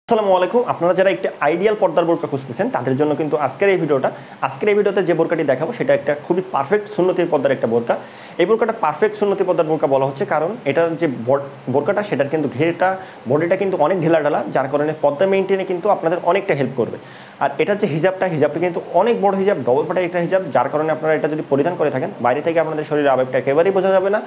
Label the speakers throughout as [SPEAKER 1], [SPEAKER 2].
[SPEAKER 1] আসসালামু আলাইকুম। আপনারা যারা একটা আইডিয়াল পর্দার বোরকা খুঁজতেছেন তাদের জন্য কিন্তু আজকের এই ভিডিওতে যে বোরকাটি দেখাবো সেটা একটা খুবই পারফেক্ট সুন্নতি পর্দার একটা বোরকা। এই বোরকাটা পারফেক্ট সুন্নতি পর্দার বোরকা বলা হচ্ছে কারণ এটার যে বোরকাটা সেটার কিন্তু বডিটা কিন্তু অনেক ঢিলাঢালা, যার কারণে পর্দা মেইনটেনে কিন্তু আপনাদের অনেকটা হেল্প করবে। আর এটার যে হিজাবটা কিন্তু অনেক বড় হিজাব, ডবল পাটের একটা হিজাব, যার কারণে আপনারা এটা যদি পরিধান করে থাকেন বাইরে থেকে আপনাদের শরীরের আবেগটা একেবারেই বোঝা যাবে না।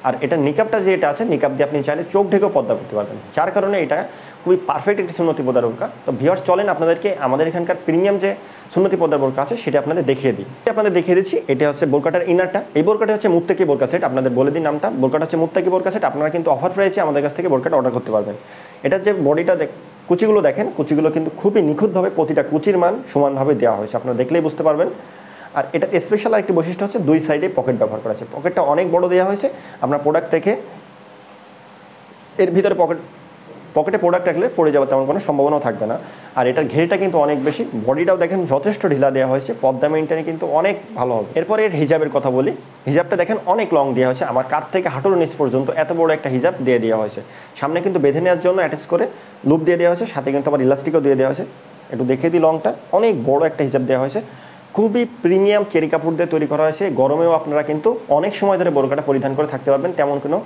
[SPEAKER 1] আর এটা নিকাবটা যেটা আছে, নিকাব দিয়ে আপনি চাইলে চোখ ঢেকেও পর্দা করতে পারবেন, যার কারণে এটা খুবই পারফেক্ট একটি সুন্নতি পর্দার বোরকা। তো ভিউয়ার্স চলেন আপনাদেরকে আমাদের এখানকার প্রিমিয়াম যে সুন্নতি পর্দার বোরকা আছে সেটা আপনাদের দেখিয়ে দিচ্ছি। এটা হচ্ছে বোরকাটার ইনারটা। এই বোরকাটা হচ্ছে মুত্তাকি বোরকা সেট। আপনাদের বলে দিন নামটা, বোরকাটা হচ্ছে মুত্তাকি বোরকা সেট। আপনারা কিন্তু অফার প্রাইসে আমাদের কাছ থেকে বোরকাটা অর্ডার করতে পারবেন। এটার যে বডিটা কুচিগুলো দেখেন, কুচিগুলো কিন্তু খুবই নিখুঁতভাবে প্রতিটা কুচির মান সমানভাবে দেওয়া হয়েছে, আপনারা দেখলেই বুঝতে পারবেন। আর এটা স্পেশাল আরেকটি বৈশিষ্ট্য হচ্ছে দুই সাইডে পকেট ব্যবহার করা আছে। পকেটটা অনেক বড় দেওয়া হয়েছে, আপনার প্রোডাক্ট রেখে এর ভিতরে পকেটে প্রোডাক্ট রাখলে পড়ে যাওয়ার তেমন কোনো সম্ভাবনাও থাকবে না। আর এটার ঘেরটা কিন্তু অনেক বেশি, বডিটাও দেখেন যথেষ্ট ঢিলা দেওয়া হয়েছে, পর্দা মেইনটেনে কিন্তু অনেক ভালো হবে। এরপরে এর হিজাবের কথা বলি। হিজাবটা দেখেন অনেক লং দেওয়া হয়েছে, আমার কাঁধ থেকে হাঁটুর নিচ পর্যন্ত এত বড় একটা হিজাব দিয়ে দেওয়া হয়েছে। সামনে কিন্তু বেঁধে নেওয়ার জন্য অ্যাটাচ করে লুপ দিয়ে দেওয়া হয়েছে, সাথে কিন্তু আবার ইলাস্টিকও দিয়ে দেওয়া হয়েছে। একটু দেখিয়ে দিই, লংটা অনেক বড় একটা হিজাব দেওয়া হয়েছে, খুবই প্রিমিয়াম চেরি কাপড় দিয়ে তৈরি করা হয়েছে। গরমেও আপনারা কিন্তু অনেক সময় ধরে বোরকাটা পরিধান করে থাকতে পারবেন, তেমন কোনো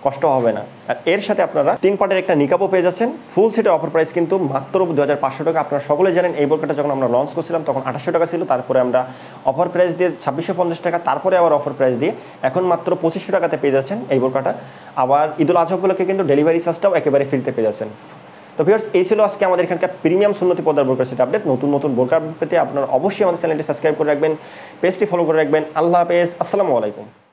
[SPEAKER 1] কষ্ট হবে না। আর এর সাথে আপনারা 3 পার্টের একটা নিকাবও পেয়ে যাচ্ছেন। ফুল সেটের অফার প্রাইস কিন্তু মাত্র 2500 টাকা। আপনারা সকলে জানেন এই বোরকাটা যখন আমরা লঞ্চ করছিলাম তখন 2800 টাকা ছিল, তারপরে আমরা অফার প্রাইস দিয়ে 2650 টাকা, তারপরে আবার অফার প্রাইস দিয়ে এখন মাত্র 2500 টাকাতে পেয়ে যাচ্ছেন এই বোরকাটা। আবার ঈদুল আজহা উপলক্ষে কিন্তু ডেলিভারি চার্জটাও একেবারে ফ্রিতে পেয়ে যাচ্ছেন। তো ভিউয়ার্স এই ছিল আজকে আমাদের এখানকার প্রিমিয়াম সুন্নতি পর্দার বোরকার সেট আপডেট। নতুন বোরকা পেতে আপনারা অবশ্যই আমাদের চ্যানেলটি সাবস্ক্রাইব করে রাখবেন, পেজটি ফলো করে রাখবেন। আল্লাহ হাফেজ, আসসালামু আলাইকুম।